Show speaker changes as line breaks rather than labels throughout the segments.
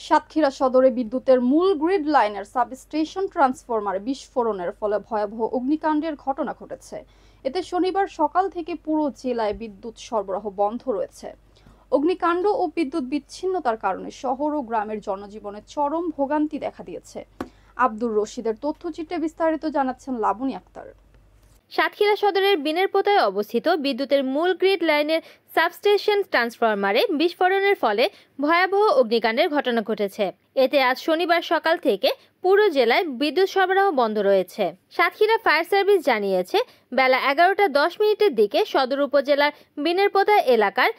সাতক্ষীরা সদরে বিদ্যুতের মূল গ্রিড লাইনের সাবস্টেশন ট্রান্সফরমারে বিস্ফোরণের ফলে ভয়াবহ অগ্নিকাণ্ডের ঘটনা ঘটেছে। এতে শনিবার সকাল থেকে পুরো জেলায় বিদ্যুৎ সরবরাহ বন্ধ রয়েছে। অগ্নিকাণ্ড ও বিদ্যুৎ বিচ্ছিন্নতার কারণে শহর ও গ্রামের জনজীবনে চরম ভোগান্তি দেখা দিয়েছে। আব্দুর রশিদের তথ্যচিত্রে বিস্তারিত জানাচ্ছেন লাবণী আক্তার।
সাতক্ষীরা সদরের বিনেরপোতায় অবস্থিত বিদ্যুতের মূল গ্রিড লাইনের সাবস্টেশন ট্রান্সফরমারে বিস্ফোরণের ফলে ভয়াবহ অগ্নিকাণ্ডের ঘটনা ঘটেছে। এতে আজ শনিবার সকাল থেকে পুরো জেলায় বিদ্যুৎ সরবরাহ বন্ধ রয়েছে। সাতক্ষীরা ফায়ার সার্ভিস জানিয়েছে, বেলা 11:10 দিকে সদর উপজেলার বিনেরপোতা এলাকার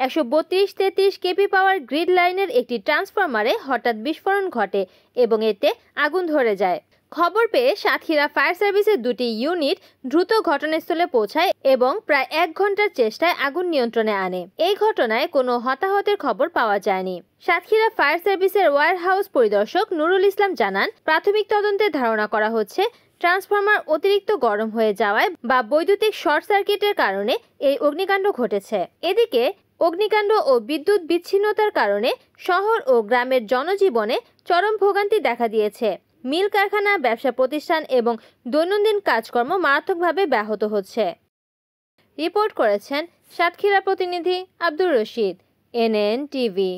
132-33 কেপি পাওয়ার গ্রিড লাইনের একটি ট্রান্সফরমারে হঠাৎ বিস্ফোরণ ঘটে এবং এতে আগুন ধরে যায়। খবর পেয়ে সাতক্ষীরা ফায়ার সার্ভিসের দুটি ইউনিট দ্রুত ঘটনাস্থলে পৌঁছায় এবং প্রায় 1 ঘন্টার চেষ্টায় আগুন নিয়ন্ত্রণে আনে। এই ঘটনায় কোনো হতাহতের খবর পাওয়া যায়নি। সাতক্ষীরা ফায়ার সার্ভিসের ওয়্যার হাউস পরিদর্শক নুরুল ইসলাম জানান, প্রাথমিক তদন্তে ধারণা করা হচ্ছে ট্রান্সফরমার অতিরিক্ত গরম হয়ে যাওয়ায় বা বৈদ্যুতিক শর্ট সার্কিটের কারণে এই অগ্নিকাণ্ড ঘটেছে। এদিকে অগ্নিকাণ্ড ও বিদ্যুৎ বিচ্ছিন্নতার কারণে শহর ও গ্রামের জনজীবনে চরম ভোগান্তি দেখা দিয়েছে। মিল কারখানা, ব্যবসা প্রতিষ্ঠান এবং দৈনন্দিন কাজকর্ম মারাত্মকভাবে ব্যাহত হচ্ছে। রিপোর্ট করেছেন সাতক্ষীরা প্রতিনিধি আব্দুর রশিদ, NN টিভি।